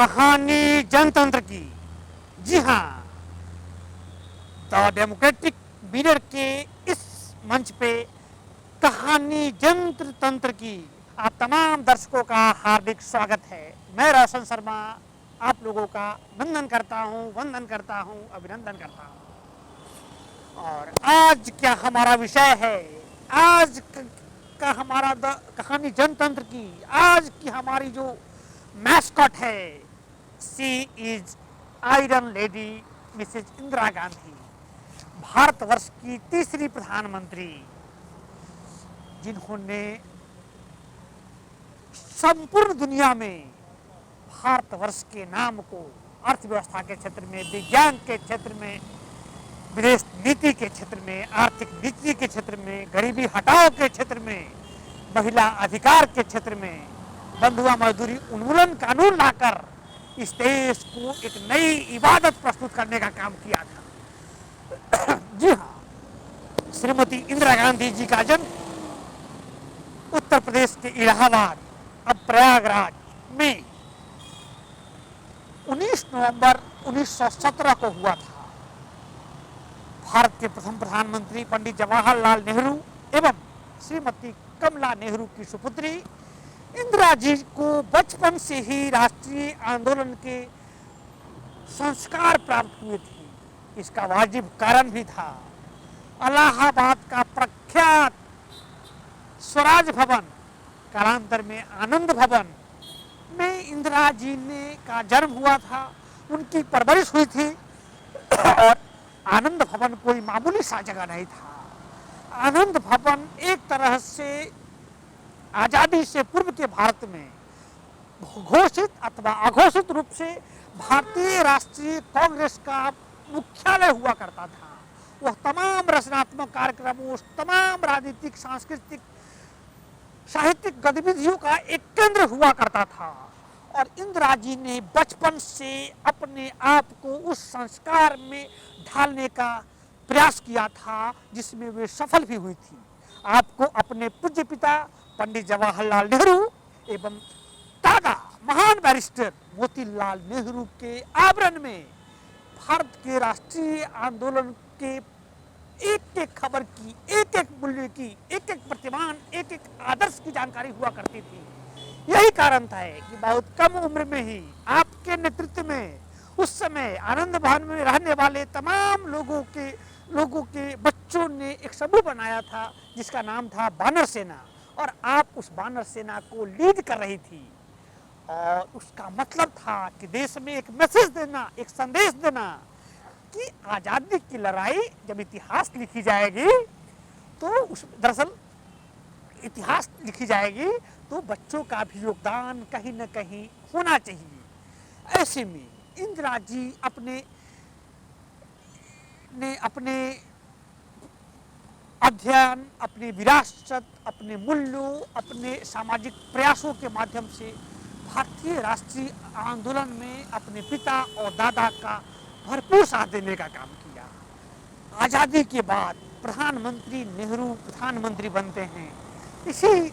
कहानी जनतंत्र की। जी हाँ, द डेमोक्रेटिक मिरर के इस मंच पे कहानी जनतंत्र की आप तमाम दर्शकों का हार्दिक स्वागत है। मैं रोशन शर्मा आप लोगों का वंदन करता हूँ, अभिनंदन करता हूँ। और आज क्या हमारा विषय है, आज का हमारा कहानी जनतंत्र की आज की हमारी जो मैस्कॉट है, she is iron lady Mrs Indira Gandhi, Bharatvarsha की तीसरी प्रधानमंत्री, जिन्होंने संपूर्ण दुनिया में भारतवर्ष के नाम को अर्थव्यवस्था के क्षेत्र में, विज्ञान के क्षेत्र में, विदेश नीति के क्षेत्र में, आर्थिक नीति के क्षेत्र में, गरीबी हटाओ के क्षेत्र में, महिला अधिकार के क्षेत्र में, बंधुआ मजदूरी उन्मूलन कानून लाकर इस देश को एक नई इबादत प्रस्तुत करने का काम किया था। जी हाँ, श्रीमती इंदिरा गांधी जी का जन्म उत्तर प्रदेश के इलाहाबाद, अब प्रयागराज में 19 नवंबर 1917 को हुआ था। भारत के प्रथम प्रधानमंत्री पंडित जवाहरलाल नेहरू एवं श्रीमती कमला नेहरू की सुपुत्री इंदिरा जी को बचपन से ही राष्ट्रीय आंदोलन के संस्कार प्राप्त हुए थे। इसका वाजिब कारण भी था। इलाहाबाद का प्रख्यात स्वराज भवन, कालांतर में आनंद भवन में इंदिरा जी ने का जन्म हुआ था, उनकी परवरिश हुई थी। और आनंद भवन कोई मामूली सा जगह नहीं था। आनंद भवन एक तरह से आजादी से पूर्व के भारत में घोषित अथवा अघोषित रूप से भारतीय राष्ट्रीय कांग्रेस का मुख्यालय हुआ करता था। वह तमाम रचनात्मक कार्यक्रमों, तमाम राजनीतिक, सांस्कृतिक, साहित्यिक गतिविधियों का एक केंद्र हुआ करता था। और इंदिरा जी ने बचपन से अपने आप को उस संस्कार में ढालने का प्रयास किया था, जिसमें वे सफल भी हुई थी। आपको अपने पूज्य पिता पंडित जवाहरलाल नेहरू एवं दादा महान बैरिस्टर मोतीलाल नेहरू के आवरण में भारत के राष्ट्रीय आंदोलन के एक एक खबर की, एक एक मूल्य की, एक एक प्रतिमान, एक एक आदर्श की जानकारी हुआ करती थी। यही कारण था कि बहुत कम उम्र में ही आपके नेतृत्व में उस समय आनंद भवन में रहने वाले तमाम लोगों के बच्चों ने एक समूह बनाया था, जिसका नाम था बानर सेना। और आप उस बानर सेना को लीड कर रही थी। और उसका मतलब था कि देश में एक मैसेज देना, एक संदेश देना कि आज़ादी की लड़ाई जब इतिहास लिखी जाएगी तो उस दरअसल इतिहास लिखी जाएगी तो बच्चों का भी योगदान कहीं न कहीं होना चाहिए। ऐसे में इंदिरा जी अपने अध्ययन, अपनी विरासत, अपने मूल्यों, अपने सामाजिक प्रयासों के माध्यम से भारतीय राष्ट्रीय आंदोलन में अपने पिता और दादा का भरपूर साथ देने का काम किया। आज़ादी के बाद प्रधानमंत्री नेहरू प्रधानमंत्री बनते हैं। इसी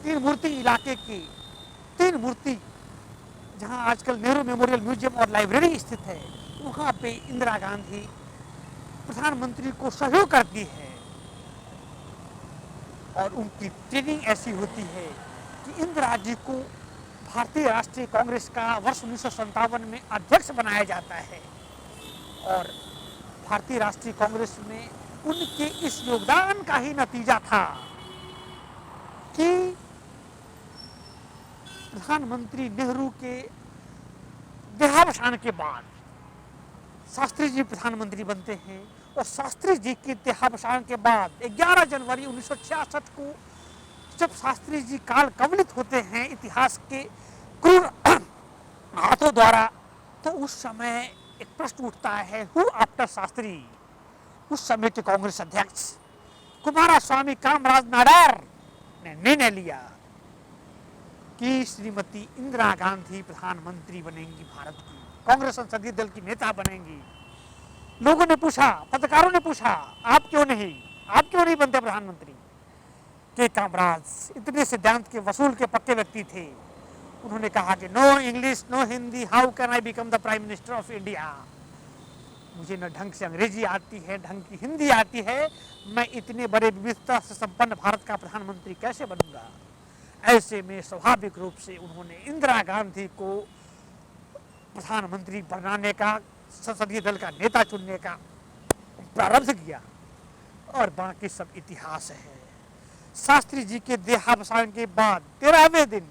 तीन मूर्ति इलाके की तीन मूर्ति, जहां आजकल नेहरू मेमोरियल म्यूजियम और लाइब्रेरी स्थित है, वहां पे इंदिरा गांधी प्रधानमंत्री को सहयोग करती है। और उनकी ट्रेनिंग ऐसी होती है कि इंदिरा जी को भारतीय राष्ट्रीय कांग्रेस का वर्ष 1957 में अध्यक्ष बनाया जाता है। और भारतीय राष्ट्रीय कांग्रेस में उनके इस योगदान का ही नतीजा था कि प्रधानमंत्री नेहरू के देहावसान के बाद शास्त्री जी प्रधानमंत्री बनते हैं। और शास्त्री जी के देहावसान के बाद 11 जनवरी 1966 को जब शास्त्री जी काल कवलित होते हैं इतिहास के क्रूर हाथों द्वारा, तो उस समय एक प्रश्न उठता है, हु आफ्टर शास्त्री। उस समय के कांग्रेस अध्यक्ष कुमारस्वामी कामराज नाडार ने निर्णय लिया कि श्रीमती इंदिरा गांधी प्रधानमंत्री बनेंगी, भारत की कांग्रेस संसदीय दल की नेता बनेंगी। लोगों ने पूछा, पत्रकारों ने पूछा, आप क्यों नहीं बनते प्रधानमंत्री? के कामराज इतने सिद्धांत के वसूल के पक्के व्यक्ति थे। उन्होंने कहा कि no English no Hindi, how can I become the prime minister of India. मुझे न ढंग से अंग्रेजी आती है, ढंग की हिंदी आती है, मैं इतने बड़े विविधता से संपन्न भारत का प्रधानमंत्री कैसे बनूंगा। ऐसे में स्वाभाविक रूप से उन्होंने इंदिरा गांधी को प्रधानमंत्री बनाने का, संसदीय दल का नेता चुनने का प्रारंभ किया और बाकी सब इतिहास है। शास्त्री जी के देहावसान के बाद 13वें दिन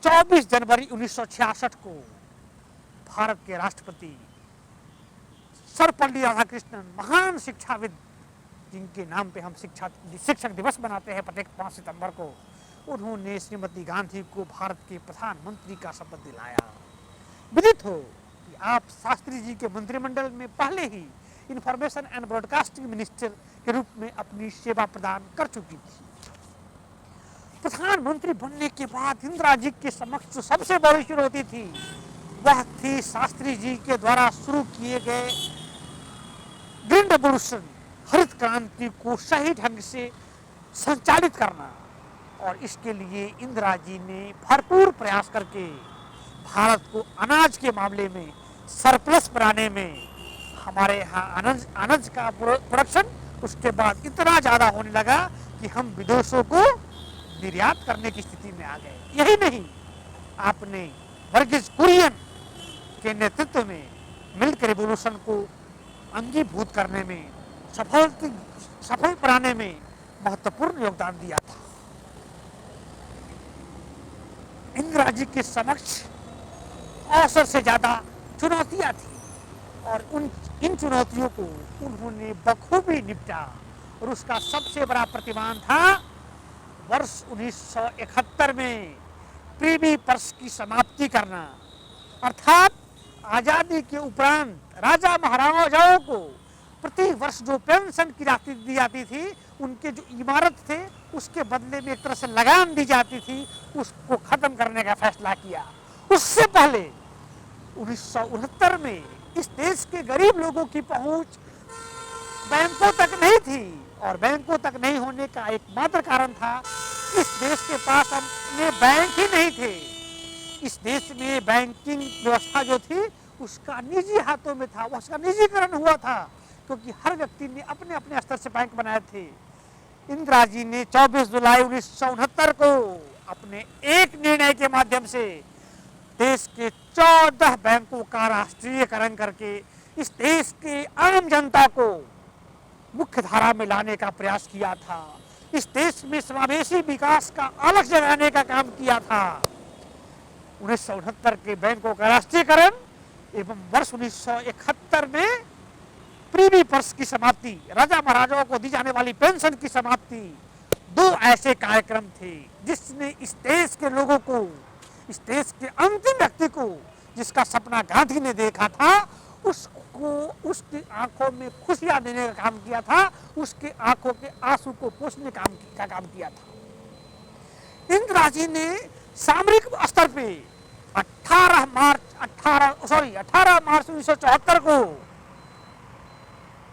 24 जनवरी 1966 को भारत के राष्ट्रपति सर्वपल्ली राधाकृष्णन, महान शिक्षाविद जिनके नाम पे हम शिक्षक दिवस मनाते हैं प्रत्येक 5 सितंबर को, उन्होंने श्रीमती गांधी को भारत के प्रधानमंत्री का शपथ दिलाया। विदित हो कि आप शास्त्री जी के मंत्रिमंडल में पहले ही इंफॉर्मेशन एंड ब्रॉडकास्टिंग मिनिस्टर के रूप में अपनी सेवा प्रदान कर चुकी थी। प्रधानमंत्री बनने के बाद इंदिरा जी के समक्ष जो सबसे बड़ी चुनौती थी वह थी शास्त्री जी के द्वारा शुरू किए गए ग्रीन रेवोल्यूशन, हरित क्रांति को सही ढंग से संचालित करना। और इसके लिए इंदिरा जी ने भरपूर प्रयास करके भारत को अनाज के मामले में सरप्लस बनाने में, हमारे यहाँ अनाज का प्रोडक्शन उसके बाद इतना ज़्यादा होने लगा कि हम विदेशों को निर्यात करने की स्थिति में आ गए। यही नहीं, आपने वर्गीज कुरियन के नेतृत्व में मिल्क रेवोल्यूशन को अंगीभूत करने में, सफल बनाने में महत्वपूर्ण योगदान दिया था। इंदिरा जी के समक्ष अवसर से ज़्यादा चुनौतियाँ थी और इन चुनौतियों को उन्होंने बखूबी निपटा और उसका सबसे बड़ा प्रतिमान था वर्ष 1971 में प्रीवी पर्स की समाप्ति करना। अर्थात आज़ादी के उपरांत राजा महाराजाओं को प्रति वर्ष जो पेंशन की राशि दी जाती थी, उनके जो इमारत थे उसके बदले में एक तरह से लगान दी जाती थी, उसको खत्म करने का फैसला किया। उससे पहले 1969 में इस देश के गरीब लोगों की पहुंच बैंकों तक नहीं थी और बैंकों तक नहीं होने का एकमात्र कारण था इस देश के पास अपने बैंक ही नहीं थे। इस देश में बैंकिंग व्यवस्था जो थी उसका निजी हाथों में था, उसका निजीकरण हुआ था क्योंकि हर व्यक्ति ने अपने अपने स्तर से बैंक बनाए थे। इंदिरा जी ने 24 जुलाई 1969 को अपने एक निर्णय के माध्यम से देश के 14 बैंकों का राष्ट्रीयकरण करके इस देश के आम जनता को मुख्य धारा में लाने का प्रयास किया था। इस देश में समावेशी विकास का अलग जगाने का काम किया था। 1969 के बैंकों का राष्ट्रीयकरण एवं वर्ष 1971 में प्रीवी पर्स की समाप्ति, राजा महाराजाओं को दी जाने वाली पेंशन की समाप्ति, दो ऐसे कार्यक्रम थे जिसने इस देश के लोगों को, इस देश के अंतिम व्यक्ति को जिसका सपना गांधी ने देखा था, उसको उसकी आंखों में खुशियां देने का काम किया था, उसके आंखों के आंसू को पोंछने का काम किया था। इंदिरा जी ने सामरिक स्तर पे 18 मार्च 1974 को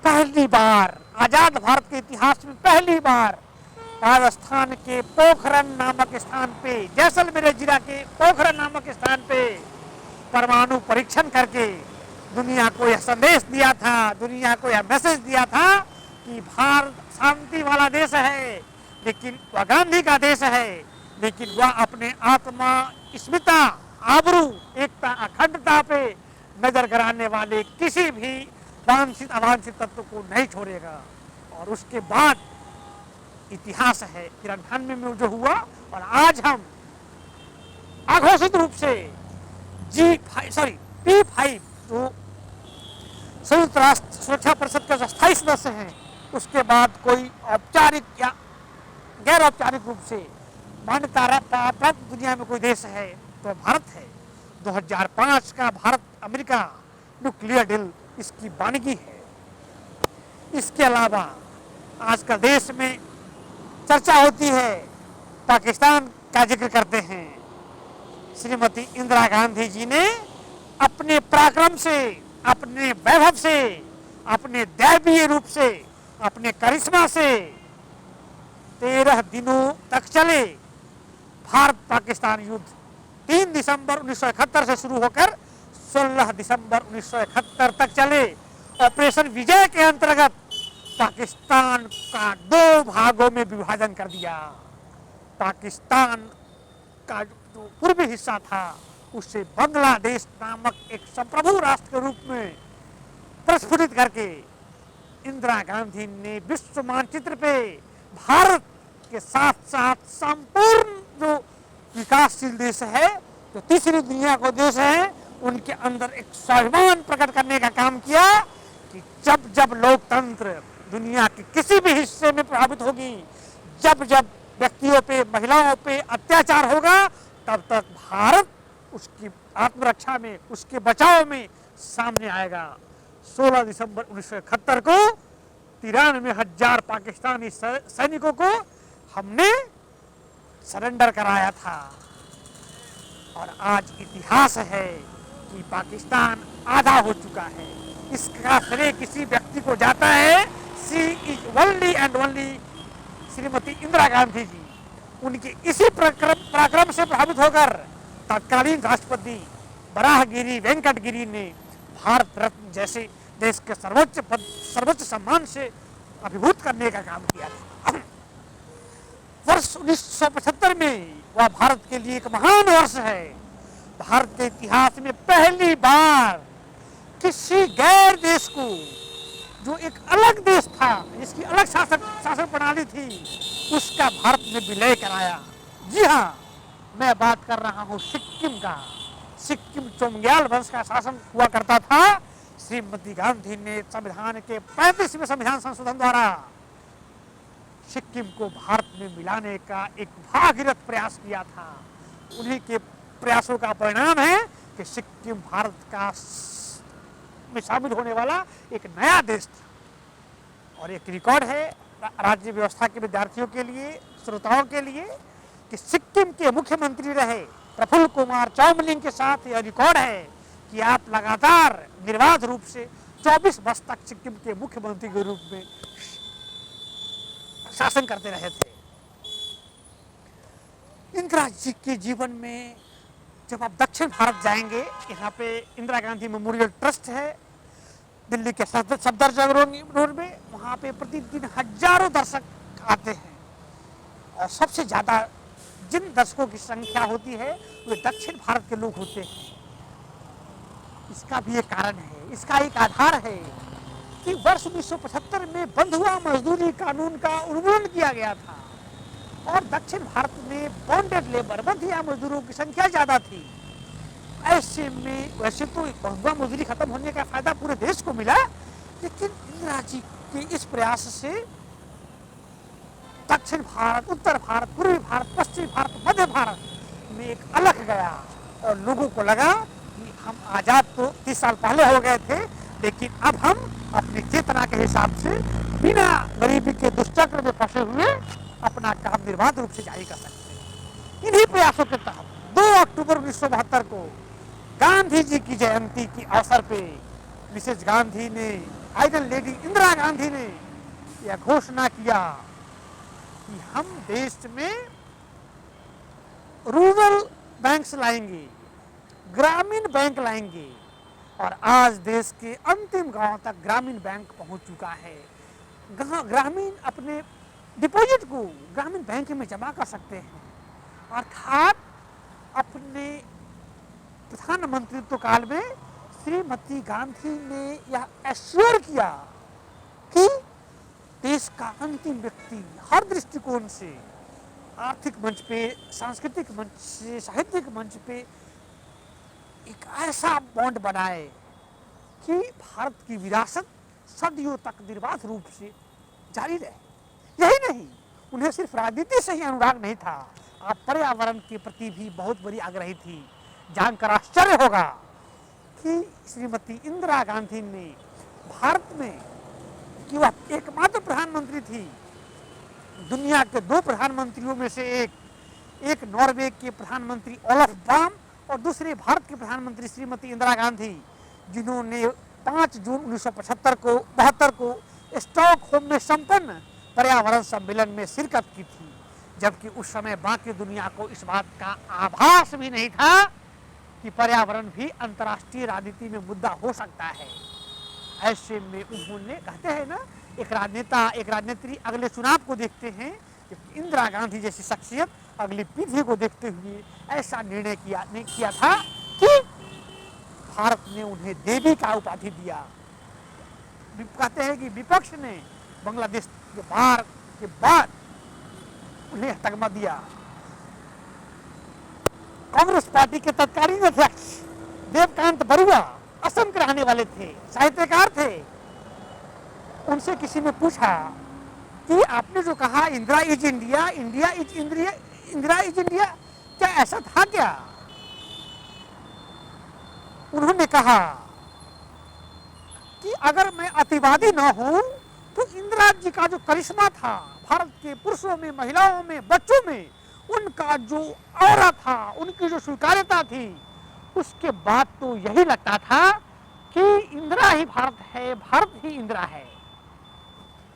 पहली बार आजाद भारत के इतिहास में पहली बार राजस्थान के पोखरण नामक स्थान पे, जैसलमेर जिला के पोखरण नामक स्थान पे परमाणु परीक्षण करके दुनिया को यह संदेश दिया था, दुनिया को यह मैसेज दिया था कि भारत शांति वाला देश है, लेकिन वह गांधी का देश है, लेकिन वह अपने आत्मा, स्मिता, आबरू, एकता, अखंडता पे नजर गराने वाले किसी भी वांछित अवांछित तत्व को नहीं छोड़ेगा। और उसके बाद इतिहास है 93 में जो हुआ और आज हम अघोषित रूप से P5 जो संयुक्त राष्ट्र सुरक्षा परिषद के स्थायी सदस्य हैं, उसके बाद कोई औपचारिक या गैर औपचारिक रूप से मान्यता प्राप्त दुनिया में कोई देश है तो भारत है। 2005 का भारत अमेरिका न्यूक्लियर डील इसकी वानगी है। इसके अलावा आजकल देश में चर्चा होती है, पाकिस्तान का जिक्र करते हैं। श्रीमती इंदिरा गांधी जी ने अपने पराक्रम से, अपने वैभव से, अपने दैवीय रूप से, अपने करिश्मा से 13 दिनों तक चले भारत पाकिस्तान युद्ध 3 दिसंबर 1971 से शुरू होकर 16 दिसंबर 1971 तक चले। ऑपरेशन विजय के अंतर्गत पाकिस्तान का 2 भागों में विभाजन कर दिया। पाकिस्तान का जो पूर्वी हिस्सा था उसे बांग्लादेश नामक एक संप्रभु राष्ट्र के रूप में प्रस्फुटित करके इंदिरा गांधी ने विश्व मानचित्र पे भारत के साथ साथ संपूर्ण जो विकासशील देश है, जो तीसरी दुनिया को देश है, उनके अंदर एक स्वाभिमान प्रकट करने का काम किया कि जब जब लोकतंत्र दुनिया के किसी भी हिस्से में प्रभावित होगी, जब जब व्यक्तियों पे, महिलाओं पे अत्याचार होगा, तब तक भारत उसकी आत्मरक्षा में, उसके बचाव में सामने आएगा। 16 दिसंबर 1971 को 93,000 पाकिस्तानी सैनिकों को हमने सरेंडर कराया था। और आज इतिहास है कि पाकिस्तान आधा हो चुका है। इसका श्रेय किसी व्यक्ति को जाता है, she is only and only Shrimati Indira Gandhi ji. उनके इसी पराक्रम से प्रभावित होकर तत्कालीन राष्ट्रपति वराहगिरी वेंकटगिरी ने भारत रत्न जैसे देश के सर्वोच्च सम्मान से अभिभूत करने का काम किया था। वर्ष 1975 में वह भारत के लिए एक महान वर्ष है। भारत के इतिहास में पहली बार किसी गैर देश को, जो एक अलग देश था, जिसकी अलग शासन प्रणाली थी, उसका भारत में विलय कराया। जी हाँ, मैं बात कर रहा हूँ सिक्किम का। सिक्किम चोमग्याल वंश का शासन हुआ करता था। श्रीमती गांधी ने संविधान के 35वें संविधान संशोधन द्वारा सिक्किम को भारत में मिलाने का एक भागीरथ प्रयास किया था। उन्हीं के प्रयासों का परिणाम है कि सिक्किम भारत का में शामिल होने वाला एक नया देश था। और एक रिकॉर्ड है राज्य व्यवस्था के विद्यार्थियों के लिए, श्रोताओं के लिए, कि सिक्किम के मुख्यमंत्री रहे प्रफुल्ल कुमार चाउमलिंग के साथ यह रिकॉर्ड है कि आप लगातार निर्बाध रूप से 24 वर्ष तक सिक्किम के मुख्यमंत्री के रूप में शासन करते रहे थे। इंदिरा जी के जीवन में जब आप दक्षिण भारत जाएंगे, यहाँ पे इंदिरा गांधी मेमोरियल ट्रस्ट है दिल्ली के सफदरजंग रोड में। वहाँ पे प्रतिदिन हजारों दर्शक आते हैं और सबसे ज़्यादा जिन दर्शकों की संख्या होती है वे दक्षिण भारत के लोग होते हैं। इसका भी एक कारण है, इसका एक आधार है कि वर्ष 1975 में बंधुआ मजदूरी कानून का उन्मूलन किया गया था और दक्षिण भारत में बॉन्डेड लेबर, बंधुआ मजदूरों की संख्या ज्यादा थी। ऐसे में वैसे तो बंधुआ मजदूरी खत्म होने का फायदा पूरे देश को मिला, लेकिन इंदिरा जी के इस प्रयास से दक्षिण भारत, उत्तर भारत, पूर्वी भारत, पश्चिमी भारत, मध्य भारत में एक अलग गया और लोगों को लगा कि हम आजाद तो 30 साल पहले हो गए थे, लेकिन अब हम अपनी चेतना के हिसाब से बिना गरीबी के दुष्चक्र में फंसे हुए अपना काम निर्बाध रूप से जारी कर सकते हैं। इन्हीं प्रयासों के तहत 2 अक्टूबर 1972 को गांधी जी की जयंती के अवसर पे मिसेज गांधी ने, आइडल लेडी इंदिरा गांधी ने यह घोषणा किया कि हम देश में रूरल बैंक्स लाएंगे, ग्रामीण बैंक लाएंगे। और आज देश के अंतिम गांव तक ग्रामीण बैंक पहुंच चुका है। ग्रामीण अपने डिपॉजिट को ग्रामीण बैंक में जमा कर सकते हैं। अर्थात अपने प्रधानमंत्रित्व काल में श्रीमती गांधी ने यह एश्योर किया कि देश का अंतिम व्यक्ति हर दृष्टिकोण से, आर्थिक मंच पे, सांस्कृतिक मंच से, साहित्यिक मंच पे एक ऐसा बॉन्ड बनाए कि भारत की विरासत सदियों तक निर्बाध रूप से जारी रहे। यही नहीं, उन्हें सिर्फ राजनीति से ही अनुराग नहीं था, आप पर्यावरण के प्रति भी बहुत बड़ी आग्रही थी। जानकर आश्चर्य होगा कि श्रीमती इंदिरा गांधी ने भारत में, कि वह एकमात्र प्रधानमंत्री थी, दुनिया के 2 प्रधानमंत्रियों में से एक नॉर्वे के प्रधानमंत्री ओलफ बाम और दूसरे भारत के प्रधानमंत्री श्रीमती इंदिरा गांधी, जिन्होंने 5 जून 1972 को स्टॉकहोम में संपन्न पर्यावरण सम्मेलन में शिरकत की थी। जबकि उस समय बाकी दुनिया को इस बात का आभास भी नहीं था कि पर्यावरण भी अंतर्राष्ट्रीय राजनीति में मुद्दा हो सकता है। ऐसे में उन्होंने, कहते हैं ना, एक राजनेता, एक राजनेत्री अगले चुनाव को देखते हैं, इंदिरा गांधी जैसी शख्सियत अगली पीढ़ी को देखते हुए ऐसा निर्णय किया था कि भारत ने उन्हें देवी का उपाधि दिया। कहते हैं कि विपक्ष ने बांग्लादेश के बार के बाद उन्हें तगमा दिया। कांग्रेस पार्टी के तत्कालीन अध्यक्ष देवकांत बरुआ असम के रहने वाले थे, साहित्यकार थे। उनसे किसी ने पूछा कि आपने जो कहा Indira is India, India is India, Indira is India, क्या ऐसा था क्या? उन्होंने कहा कि अगर मैं अतिवादी न हूं तो इंदिरा जी का जो करिश्मा था भारत के पुरुषों में, महिलाओं में, बच्चों में, उनका जो ऑरा था, उनकी जो स्वीकार्यता थी, उसके बाद तो यही लगता था कि इंदिरा ही भारत है, भारत ही इंदिरा है।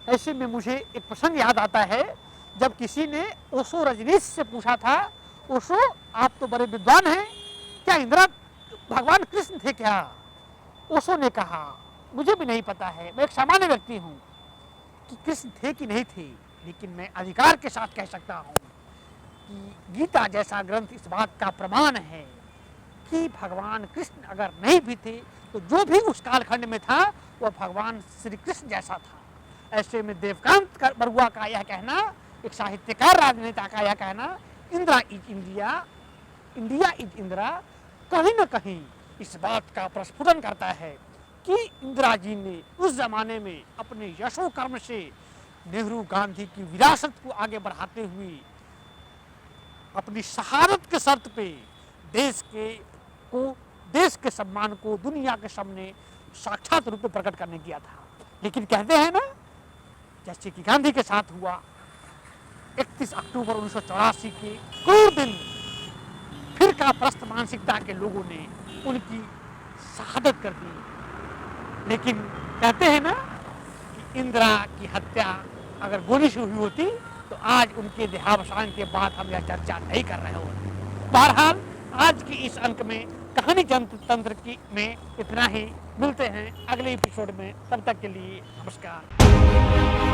ऐसे में मुझे एक प्रसंग याद आता है, जब किसी ने ओशो रजनीश से पूछा था, ओशो आप तो बड़े विद्वान हैं, क्या इंदिरा भगवान कृष्ण थे क्या? ओशो ने कहा मुझे भी नहीं पता है, मैं एक सामान्य व्यक्ति हूँ, कि कृष्ण थे कि नहीं थे, लेकिन मैं अधिकार के साथ कह सकता हूँ कि गीता जैसा ग्रंथ इस बात का प्रमाण है कि भगवान कृष्ण अगर नहीं भी थे तो जो भी उस कालखंड में था वह भगवान श्री कृष्ण जैसा था। ऐसे में देवकांत बरुआ का यह कहना, एक साहित्यकार राजनेता का यह कहना, Indira is India, India is Indira, कहीं न कहीं इस बात का प्रस्फुटन करता है कि इंदिरा जी ने उस जमाने में अपने यशो कर्म से नेहरू गांधी की विरासत को आगे बढ़ाते हुए अपनी शहादत के शर्त पे देश के सम्मान को दुनिया के सामने साक्षात रूप में प्रकट करने किया था। लेकिन कहते हैं ना, जैसे कि गांधी के साथ हुआ, 31 अक्टूबर 1984 के क्रूर दिन फिरका प्रस्त मानसिकता के लोगों ने उनकी शहादत कर दी। लेकिन कहते हैं ना कि इंदिरा की हत्या अगर गोली से हुई होती तो आज उनके देहावसान के बाद हम यह चर्चा नहीं कर रहे होते। बहरहाल आज की इस अंक में कहानी तंत्र की में इतना ही। मिलते हैं अगले एपिसोड में, तब तक के लिए नमस्कार।